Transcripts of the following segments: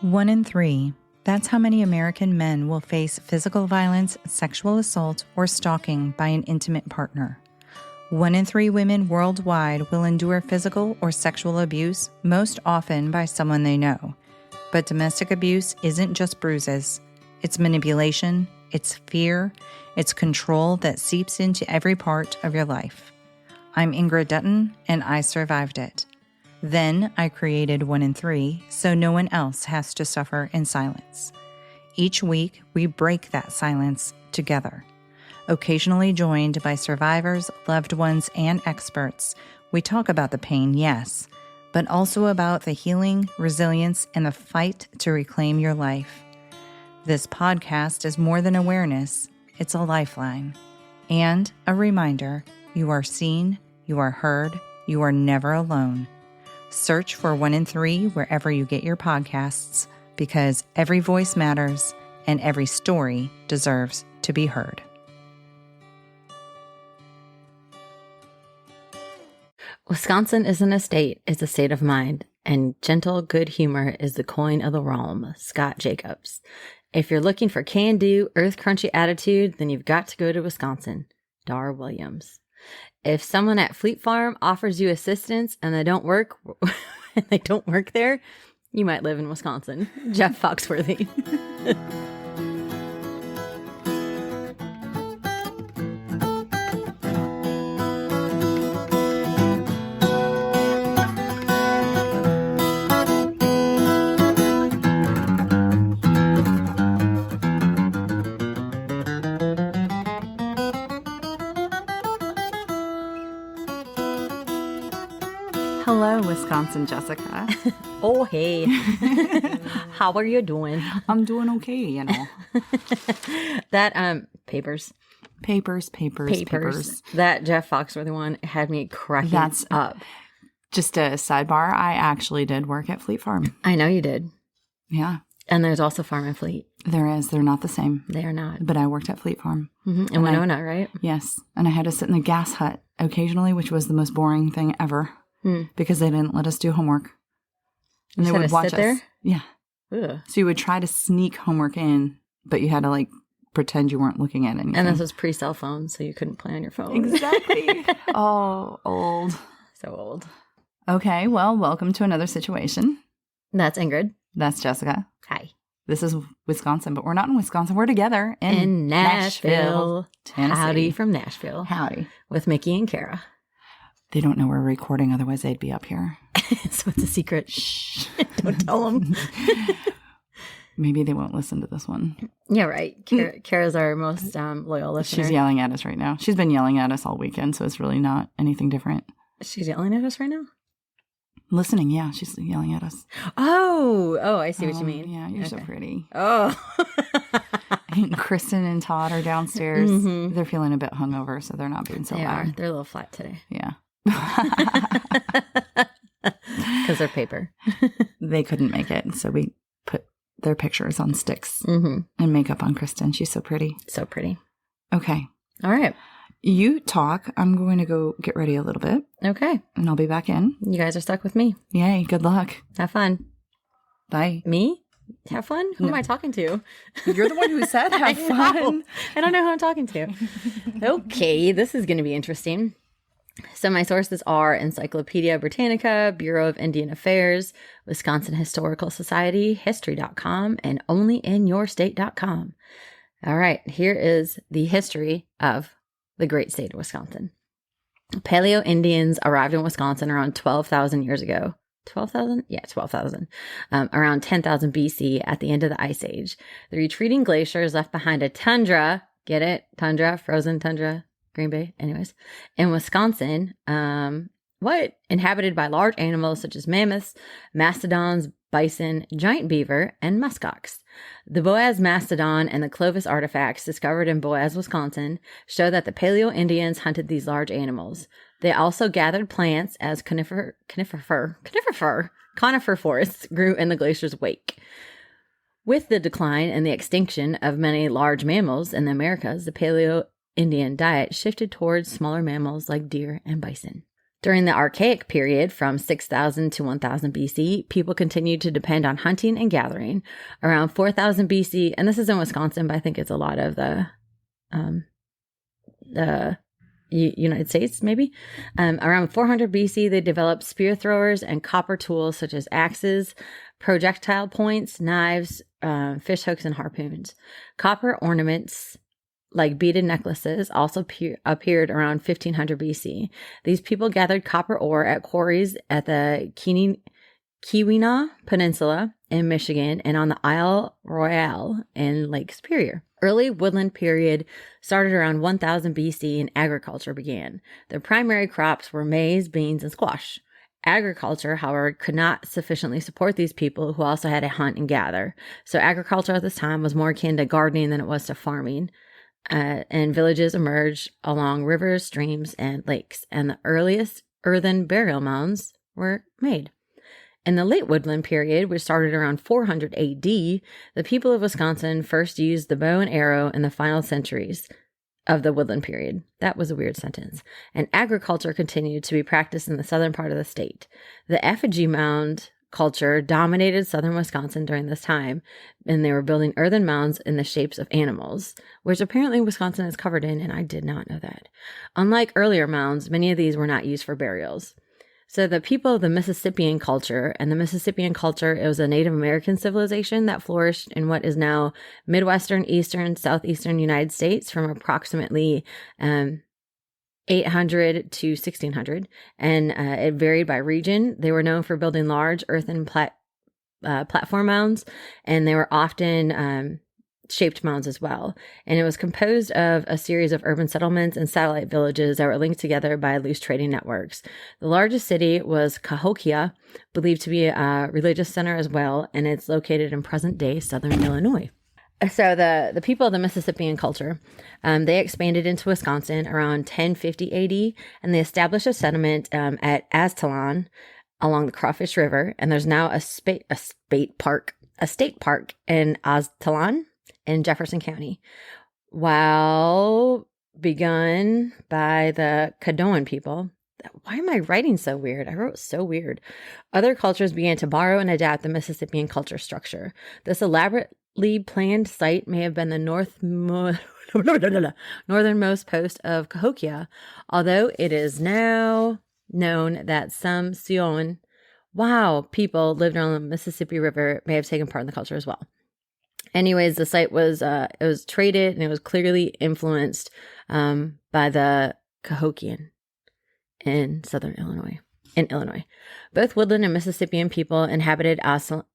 1 in 3. That's how many American men will face physical violence, sexual assault, or stalking by an intimate partner. 1 in 3 women worldwide will endure physical or sexual abuse, most often by someone they know. But domestic abuse isn't just bruises. It's manipulation, it's fear, it's control that seeps into every part of your life. I'm Ingrid Dutton, and I survived it. Then I created 1 in 3 so no one else has to suffer in silence. Each week, we break that silence together. Occasionally joined by survivors, loved ones, and experts, we talk about the pain, yes, but also about the healing, resilience, and the fight to reclaim your life. This podcast is more than awareness, it's a lifeline. And a reminder, you are seen, you are heard, you are never alone. Search for 1 in 3 wherever you get your podcasts, because every voice matters and every story deserves to be heard. Wisconsin isn't a state, it's a state of mind, and gentle good humor is the coin of the realm. Scott Jacobs. If you're looking for can-do, earth-crunchy attitude, then you've got to go to Wisconsin. Dar Williams. If someone at Fleet Farm offers you assistance and they don't work there, you might live in Wisconsin. Jeff Foxworthy. Hello, Wisconsin Jessica. Oh, hey. How are you doing? I'm doing okay, you know. That, papers. Papers. That Jeff Foxworthy one had me cracking up. Just a sidebar, I actually did work at Fleet Farm. I know you did. Yeah. And there's also Farm and Fleet. There is. They're not the same. They are not. But I worked at Fleet Farm. Mm-hmm. And Winona, right? Yes. And I had to sit in the gas hut occasionally, which was the most boring thing ever. Because they didn't let us do homework. And they would watch us. There? Yeah. Ugh. So you would try to sneak homework in, but you had to pretend you weren't looking at anything. And this was pre-cell phone, so you couldn't play on your phone. Exactly. Oh, old. So old. Okay, well, welcome to another situation. That's Ingrid. That's Jessica. Hi. This is Wisconsin, but we're not in Wisconsin. We're together in Nashville, Tennessee. Howdy from Nashville. Howdy. With Mickey and Kara. They don't know we're recording, otherwise they'd be up here. So it's a secret. Shh. Don't tell them. Maybe they won't listen to this one. Yeah, right. Kara's our most loyal listener. She's yelling at us right now. She's been yelling at us all weekend, so it's really not anything different. She's yelling at us right now? Listening, yeah. She's yelling at us. Oh, I see what you mean. Yeah, you're so pretty. Oh. Kristen and Todd are downstairs. Mm-hmm. They're feeling a bit hungover, so they're not being so loud. They're a little flat today. Yeah. Because they're paper. They couldn't make it, so we put their pictures on sticks and makeup on Kristen. She's so pretty. So pretty. Okay. All right. You talk. I'm going to go get ready a little bit. Okay. And I'll be back in. You guys are stuck with me. Yay. Good luck. Have fun. Bye. Me? Have fun? Who am I talking to? You're the one who said have fun. I don't know who I'm talking to. Okay, this is going to be interesting. So my sources are Encyclopedia Britannica, Bureau of Indian Affairs, Wisconsin Historical Society, History.com, and OnlyInYourState.com. All right, here is the history of the great state of Wisconsin. Paleo Indians arrived in Wisconsin around 12,000 years ago. 12,000? Yeah, 12,000. Around 10,000 BC at the end of the Ice Age. The retreating glaciers left behind a tundra. Get it? Tundra, frozen tundra, Green Bay. Anyways, in Wisconsin, inhabited by large animals such as mammoths, mastodons, bison, giant beaver, and muskox. The Boaz mastodon and the Clovis artifacts discovered in Boaz, Wisconsin, show that the Paleo Indians hunted these large animals. They also gathered plants as conifer forests grew in the glacier's wake. With the decline and the extinction of many large mammals in the Americas, the Paleo Indian diet shifted towards smaller mammals like deer and bison. During the Archaic period, from 6000 to 1000 BC, people continued to depend on hunting and gathering. Around 4000 BC, and this is in Wisconsin, but I think it's a lot of the United States, maybe. Around 400 BC, they developed spear throwers and copper tools such as axes, projectile points, knives, fish hooks, and harpoons. Copper ornaments like beaded necklaces also appeared around 1500 BC. These people gathered copper ore at quarries at the Keweenaw Peninsula in Michigan and on the Isle Royale in Lake Superior. Early woodland period started around 1000 BC and agriculture began. The primary crops were maize, beans, and squash. Agriculture, however, could not sufficiently support these people who also had to hunt and gather. So agriculture at this time was more akin to gardening than it was to farming. And villages emerged along rivers, streams, and lakes, and the earliest earthen burial mounds were made. In the late woodland period, which started around 400 AD, the people of Wisconsin first used the bow and arrow in the final centuries of the woodland period. That was a weird sentence. And agriculture continued to be practiced in the southern part of the state. The effigy mound culture dominated southern Wisconsin during this time, and they were building earthen mounds in the shapes of animals, which apparently Wisconsin is covered in, and I did not know that. Unlike earlier mounds, many of these were not used for burials. So the people of the Mississippian culture, and the Mississippian culture, it was a Native American civilization that flourished in what is now Midwestern, Eastern, Southeastern United States from approximately 800 to 1600, and it varied by region. They were known for building large earthen platform mounds, and they were often shaped mounds as well. And it was composed of a series of urban settlements and satellite villages that were linked together by loose trading networks. The largest city was Cahokia, believed to be a religious center as well, and it's located in present-day southern Illinois. So the people of the Mississippian culture, they expanded into Wisconsin around 1050 AD, and they established a settlement at Aztalan along the Crawfish River. And there's now a state park in Aztalan in Jefferson County. While begun by the Caddoan people. Why am I writing so weird? I wrote so weird. Other cultures began to borrow and adapt the Mississippian culture structure. This elaborately planned site may have been the northernmost post of Cahokia, although it is now known that some Sioux people lived on the Mississippi River may have taken part in the culture as well. Anyways, the site was it was traded and it was clearly influenced by the Cahokian in southern Illinois. Both woodland and Mississippian people inhabited Aztalan.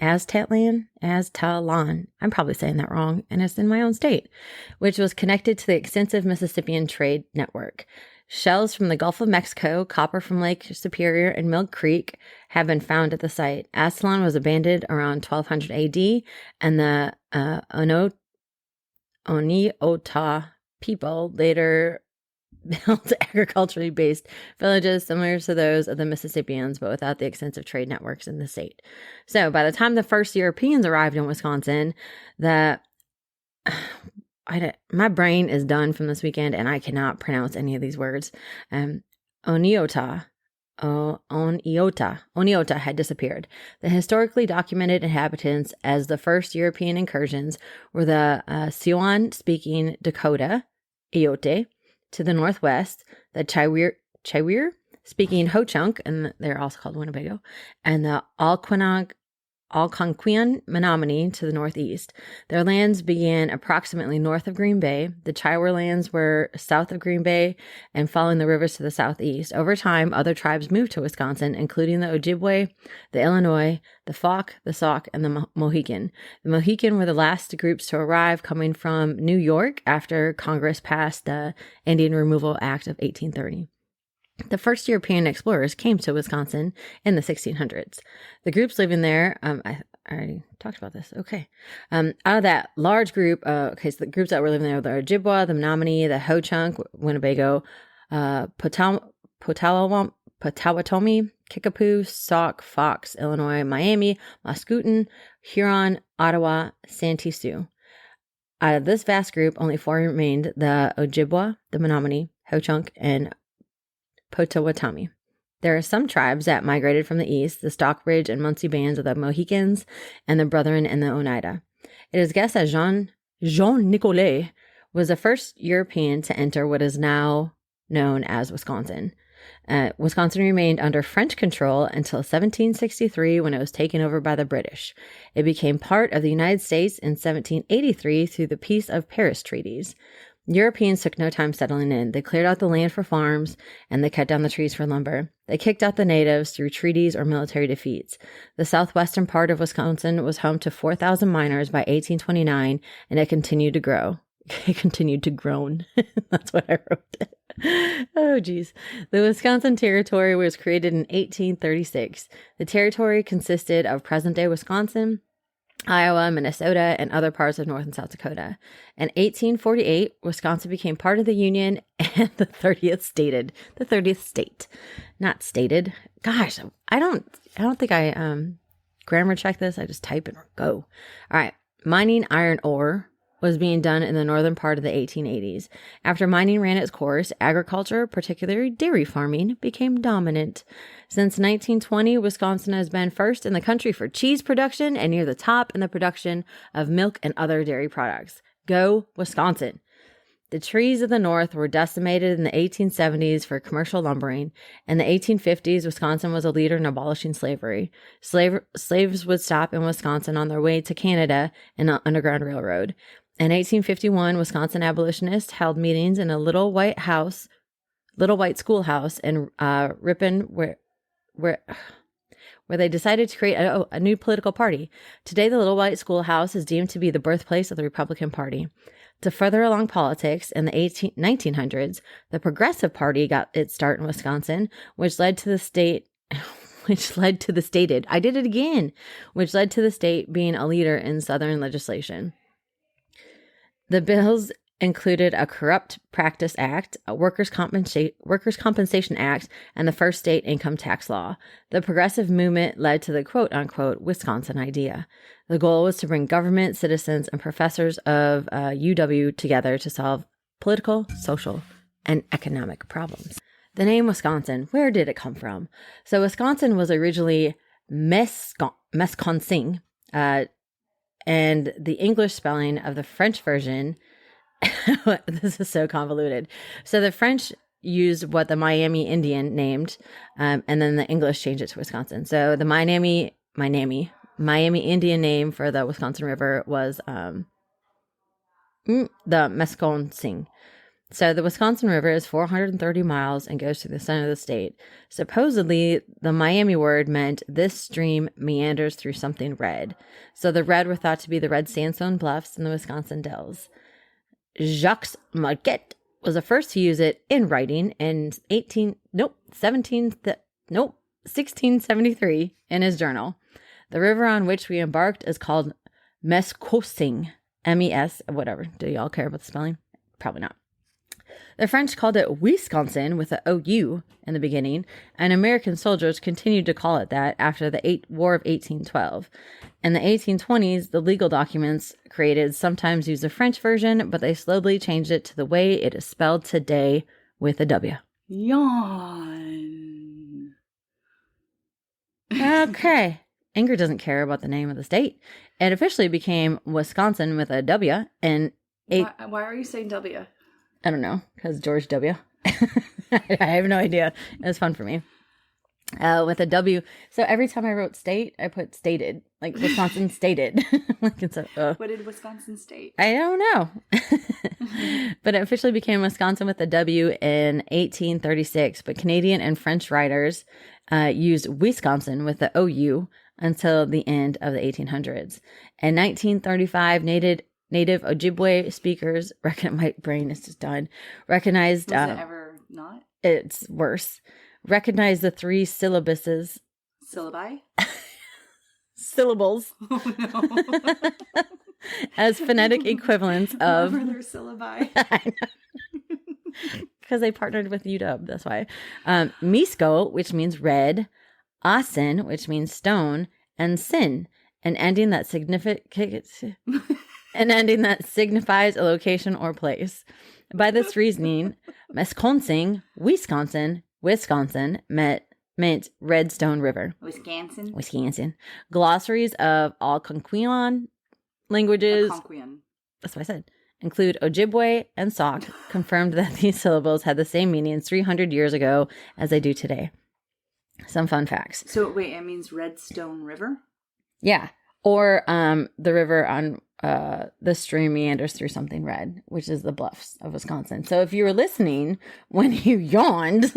I'm probably saying that wrong, and it's in my own state, which was connected to the extensive Mississippian trade network. Shells from the Gulf of Mexico, copper from Lake Superior, and Milk Creek have been found at the site. Aztalan was abandoned around 1200 AD, and the Oneota people later built agriculturally based villages similar to those of the Mississippians, but without the extensive trade networks in the state. So by the time the first Europeans arrived in Wisconsin, my brain is done from this weekend and I cannot pronounce any of these words. Oneota had disappeared. The historically documented inhabitants as the first European incursions were the Siouan-speaking Dakota, Eote, to the northwest, the Chaiwir-speaking Ho-Chunk, and they're also called Winnebago, and the Algonquian Menominee to the northeast. Their lands began approximately north of Green Bay. The Chaiwir lands were south of Green Bay and following the rivers to the southeast. Over time, other tribes moved to Wisconsin, including the Ojibwe, the Illinois, the Fauq, the Sauk, and the Mohican. The Mohican were the last groups to arrive, coming from New York after Congress passed the Indian Removal Act of 1830. The first European explorers came to Wisconsin in the 1600s. The groups living there, I already talked about this. Okay. Out of that large group, so the groups that were living there were the Ojibwa, the Menominee, the Ho-Chunk, Winnebago, Potawatomi, Kickapoo, Sauk, Fox, Illinois, Miami, Mascoutin, Huron, Ottawa, Santee Sioux. Out of this vast group, only 4 remained: the Ojibwa, the Menominee, Ho-Chunk, and Potawatomi. There are some tribes that migrated from the east, the Stockbridge and Munsee bands of the Mohicans and the Brethren and the Oneida. It is guessed that Jean Nicolet was the first European to enter what is now known as Wisconsin. Wisconsin remained under French control until 1763 when it was taken over by the British. It became part of the United States in 1783 through the Peace of Paris treaties. Europeans took no time settling in. They cleared out the land for farms, and they cut down the trees for lumber. They kicked out the natives through treaties or military defeats. The southwestern part of Wisconsin was home to 4,000 miners by 1829, and it continued to grow. It continued to groan. That's what I wrote. Oh, geez. The Wisconsin Territory was created in 1836. The territory consisted of present-day Wisconsin, Iowa, Minnesota, and other parts of North and South Dakota. In 1848, Wisconsin became part of the Union and the 30th state. Not stated. Gosh, I don't think I grammar check this. I just type and go. All right. Mining iron ore was being done in the northern part of the 1880s. After mining ran its course, agriculture, particularly dairy farming, became dominant. Since 1920, Wisconsin has been first in the country for cheese production and near the top in the production of milk and other dairy products. Go, Wisconsin! The trees of the North were decimated in the 1870s for commercial lumbering. In the 1850s, Wisconsin was a leader in abolishing slavery. Slaves would stop in Wisconsin on their way to Canada in an Underground Railroad. In 1851, Wisconsin abolitionists held meetings in a little white schoolhouse in Ripon, where they decided to create a new political party. Today, the little white schoolhouse is deemed to be the birthplace of the Republican Party. To further along politics, in the 1900s, the Progressive Party got its start in Wisconsin, which led to the state being a leader in Southern legislation. The bills included a Corrupt Practice Act, a Workers' Compensation Act, and the first state income tax law. The progressive movement led to the quote-unquote Wisconsin idea. The goal was to bring government, citizens, and professors of UW together to solve political, social, and economic problems. The name Wisconsin, where did it come from? So Wisconsin was originally Mesconsing, and the English spelling of the French version, this is so convoluted. So the French used what the Miami Indian named, and then the English changed it to Wisconsin. So the Miami Indian name for the Wisconsin River was the Mesconsing. So the Wisconsin River is 430 miles and goes through the center of the state. Supposedly, the Miami word meant this stream meanders through something red. So the red were thought to be the red sandstone bluffs in the Wisconsin dells. Jacques Marquette was the first to use it in writing in 1673 in his journal. The river on which we embarked is called Mescosing, M-E-S, whatever. Do y'all care about the spelling? Probably not. The French called it Wisconsin with an O-U in the beginning, and American soldiers continued to call it that after the War of 1812. In the 1820s, the legal documents created sometimes used the French version, but they slowly changed it to the way it is spelled today with a W. Yawn. Okay. Ingrid doesn't care about the name of the state. It officially became Wisconsin with a W. And why are you saying W? I don't know, because George W. I have no idea. It was fun for me. With a W. So every time I wrote state, I put stated, like Wisconsin stated. Like it's what did Wisconsin state? I don't know. But it officially became Wisconsin with a W in 1836. But Canadian and French writers used Wisconsin with the OU until the end of the 1800s. In 1935, native Ojibwe speakers, my brain is just done, recognized... Was it ever not? It's worse. Recognized the three syllabuses. Syllabi? Syllables. Oh, no. As phonetic equivalents of... Why were there syllabi? Because they partnered with UW, that's why. Misko, which means red, asin, which means stone, and sin, an ending that signifies a location or place. By this reasoning, Mesconsing, Wisconsin, Wisconsin meant Redstone River. Wisconsin. Glossaries of Algonquian languages. Algonquian. That's what I said. Include Ojibwe and Sauk, confirmed that these syllables had the same meanings 300 years ago as they do today. Some fun facts. So wait, it means Redstone River? Yeah. Or the river on the stream meanders through something red, which is the bluffs of Wisconsin. So if you were listening when you yawned.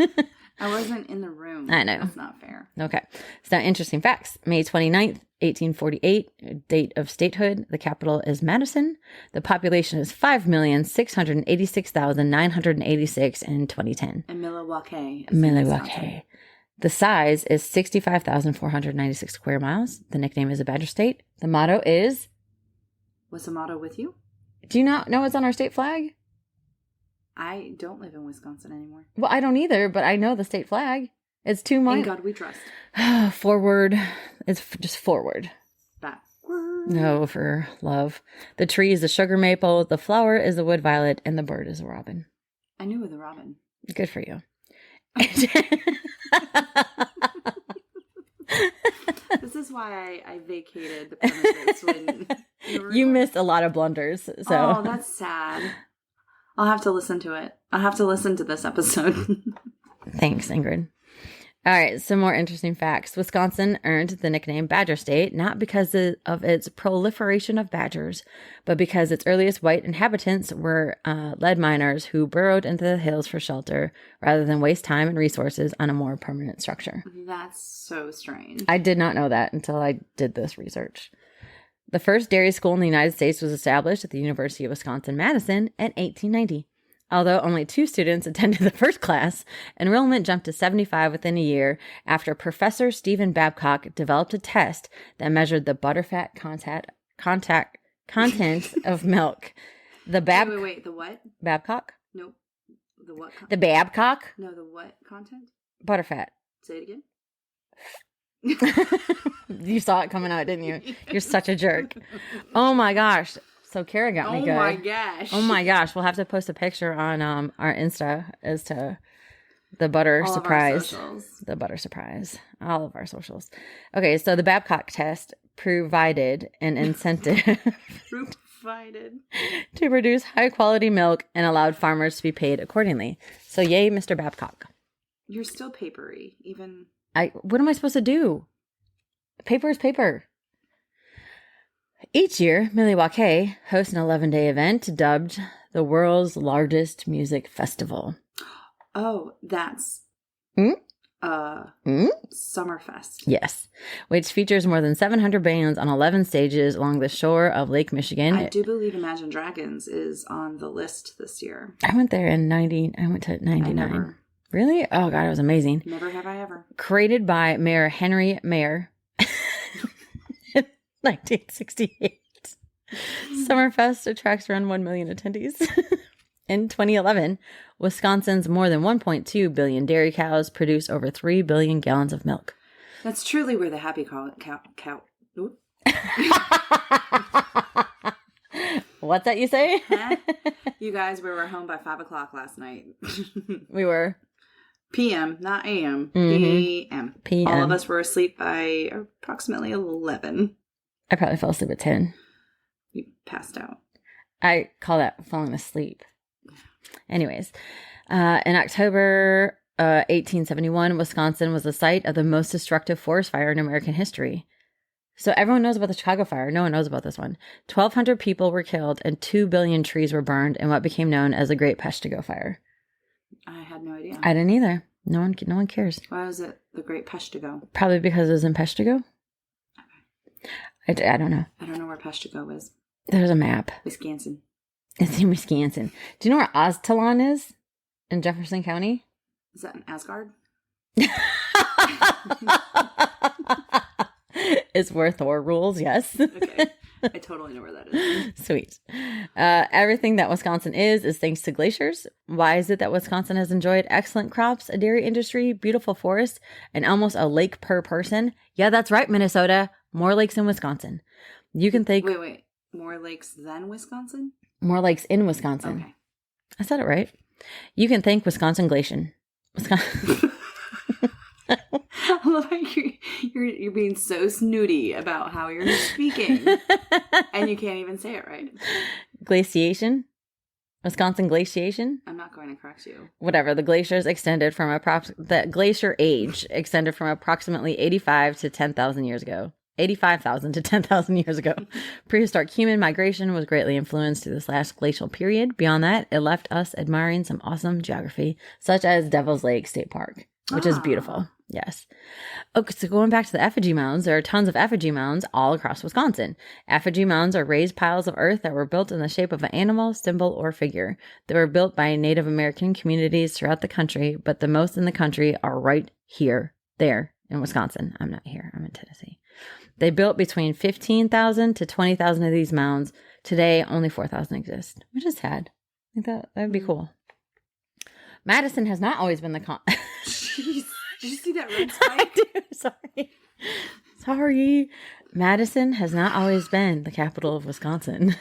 I wasn't in the room. I know. That's not fair. Okay. So now interesting facts. May 29th, 1848, date of statehood. The capital is Madison. The population is 5,686,986 in 2010. And Milwaukee. Milwaukee. The size is 65,496 square miles. The nickname is a Badger State. The motto is... What's the motto with you? Do you not know what's on our state flag? I don't live in Wisconsin anymore. Well, I don't either, but I know the state flag. It's 2 miles. In God we trust. Forward. It's just forward. Backward. No, for love. The tree is the sugar maple. The flower is the wood violet. And the bird is a robin. I knew the robin. Good for you. This is why I vacated the premises when you missed a lot of blunders. So. Oh, that's sad. I'll have to listen to it. I'll have to listen to this episode. Thanks, Ingrid. All right, some more interesting facts. Wisconsin earned the nickname Badger State not because of its proliferation of badgers, but because its earliest white inhabitants were lead miners who burrowed into the hills for shelter rather than waste time and resources on a more permanent structure. That's so strange. I did not know that until I did this research. The first dairy school in the United States was established at the University of Wisconsin-Madison in 1890. Although only 2 students attended the first class, enrollment jumped to 75 within a year after Professor Stephen Babcock developed a test that measured the butterfat content of milk. Wait, the what? Babcock? Nope. The what? The Babcock? No, the what content? Butterfat. Say it again. You saw it coming out, didn't you? You're such a jerk. Oh my gosh. So Kara got me good. Oh my gosh. Oh my gosh. We'll have to post a picture on our Insta as to the butter surprise. The butter surprise. All of our socials. Okay, so the Babcock test provided an incentive to produce high quality milk and allowed farmers to be paid accordingly. So yay, Mr. Babcock. You're still papery, even. What am I supposed to do? Paper is paper. Each year, Milwaukee hosts an 11-day event dubbed the world's largest music festival. Oh, that's Summerfest. Yes, which features more than 700 bands on 11 stages along the shore of Lake Michigan. I do believe Imagine Dragons is on the list this year. I went there in 90. I went to 99. Really? Oh, God, it was amazing. Never have I ever. Created by Mayor Henry Mayer. 1968. Summerfest attracts around 1 million attendees. In 2011, Wisconsin's more than 1.2 billion dairy cows produce over 3 billion gallons of milk. That's truly where the happy cow. What's that you say? Huh? You guys, we were home by 5 o'clock last night. We were. PM, not AM. Mm-hmm. PM. All of us were asleep by approximately 11. I probably fell asleep at 10. You passed out. I call that falling asleep. Anyways, in October 1871, Wisconsin was the site of the most destructive forest fire in American history. So everyone knows about the Chicago fire. No one knows about this one. 1,200 people were killed and 2 billion trees were burned in what became known as the Great Peshtigo Fire. I had no idea. I didn't either. No one cares. Why was it the Great Peshtigo? Probably because it was in Peshtigo. Okay. I don't know. I don't know where Peshtigo is. There's a map. Wisconsin. It's in Wisconsin. Do you know where Oztalon is? In Jefferson County? Is that in Asgard? It's where Thor rules, yes. Okay. I totally know where that is. Sweet. Everything that Wisconsin is thanks to glaciers. Why is it that Wisconsin has enjoyed excellent crops, a dairy industry, beautiful forests, and almost a lake per person? Yeah, that's right, Minnesota. More lakes in Wisconsin. You can think... Wait. More lakes than Wisconsin? More lakes in Wisconsin. Okay. I said it right. You can thank Wisconsin Glacier. Wisconsin... I love how you're being so snooty about how you're speaking, and you can't even say it right. Glaciation? Wisconsin glaciation? I'm not going to correct you. Whatever. The glaciers extended from the glacier age extended from approximately 85 to 10,000 years ago. 85,000 to 10,000 years ago. Prehistoric human migration was greatly influenced through this last glacial period. Beyond that, it left us admiring some awesome geography, such as Devil's Lake State Park, which is beautiful. Yes. Okay, so going back to the effigy mounds, there are tons of effigy mounds all across Wisconsin. Effigy mounds are raised piles of earth that were built in the shape of an animal, symbol, or figure. They were built by Native American communities throughout the country, but the most in the country are right there in Wisconsin. I'm not here. I'm in Tennessee. They built between 15,000 to 20,000 of these mounds. Today, only 4,000 exist, which is sad. I think that would be cool. Madison has not always been the Jeez. Did you see that red spike? I do. Sorry. Madison has not always been the capital of Wisconsin.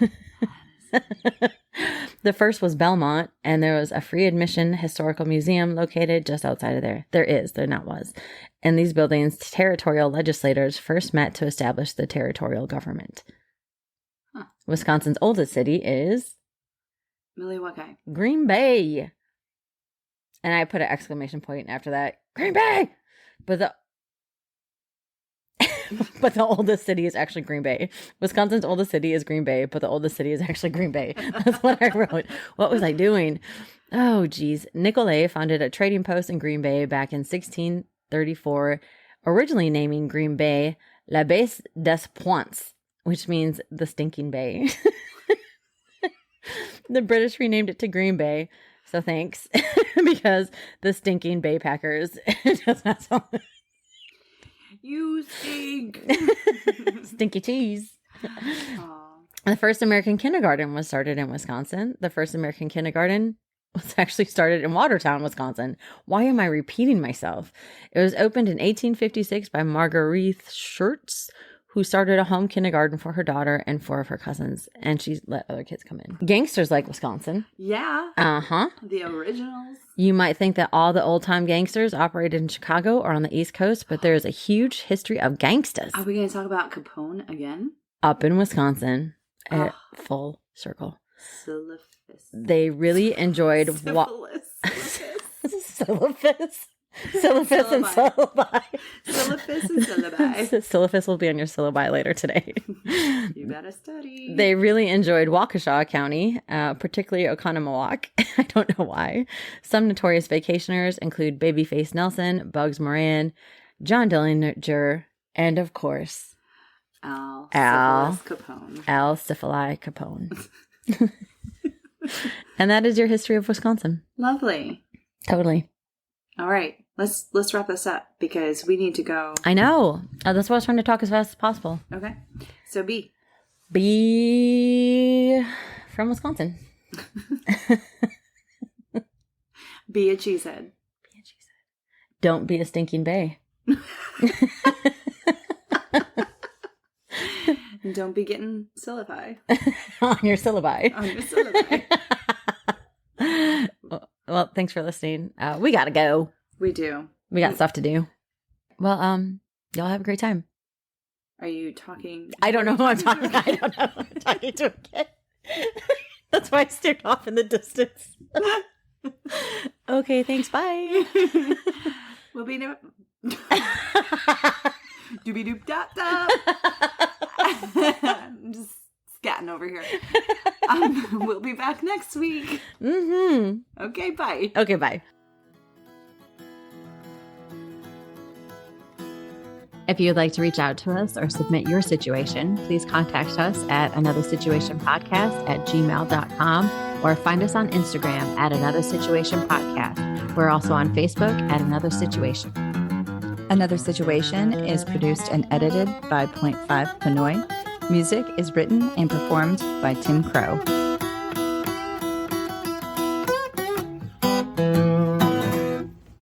The first was Belmont, and there was a free admission historical museum located just outside of there. There not was. In these buildings, territorial legislators first met to establish the territorial government. Huh. Wisconsin's oldest city is Milwaukee. Green Bay. And I put an exclamation point after that. Green Bay! But the oldest city is actually Green Bay. Wisconsin's oldest city is Green Bay, but the oldest city is actually Green Bay. That's what I wrote. What was I doing? Oh, geez. Nicolay founded a trading post in Green Bay back in 1634, originally naming Green Bay La Baisse des Points, which means the stinking bay. The British renamed it to Green Bay. So thanks, because the stinking Bay Packers does not sound. You stink. Stinky cheese. The first American kindergarten was started in Wisconsin. The first American kindergarten was actually started in Watertown, Wisconsin. Why am I repeating myself? It was opened in 1856 by Marguerite Schurz, who started a home kindergarten for her daughter and 4 of her cousins, and she let other kids come in. Gangsters like Wisconsin. Yeah. Uh-huh. The originals. You might think that all the old-time gangsters operated in Chicago or on the East Coast, but there is a huge history of gangsters. Are we going to talk about Capone again? Up in Wisconsin, at full circle. Syllabi. They really enjoyed... Syphilis. Syllabi. Syllabus and syllabi. Syllabus and syllabi. Syllabus will be on your syllabi later today. You better study. They really enjoyed Waukesha County, particularly Oconomowoc. I don't know why. Some notorious vacationers include Babyface Nelson, Bugs Moran, John Dillinger, and of course, Al Capone. Al Syphili Capone. And that is your history of Wisconsin. Lovely. Totally. All right. Let's wrap this up because we need to go. I know. That's why I was trying to talk as fast as possible. Okay. So B from Wisconsin. Be a cheesehead. Don't be a stinking bay. Don't be getting syllabi. On your syllabi. On your syllabi. Well, thanks for listening. We gotta go. We do. We got stuff to do. Well, y'all have a great time. Are you talking? I don't know who I'm talking. I don't know who I'm talking to again. That's why I stared off in the distance. Okay, thanks. Bye. We'll be no. Doobie doop dop dop. I'm just scatting over here. We'll be back next week. Mm-hmm. Okay, bye. Okay, bye. If you'd like to reach out to us or submit your situation, please contact us at anothersituationpodcast@gmail.com or find us on Instagram at Another Situation Podcast. We're also on Facebook at Another Situation. Another Situation is produced and edited by Point 5 Pinoy. Music is written and performed by Tim Crow.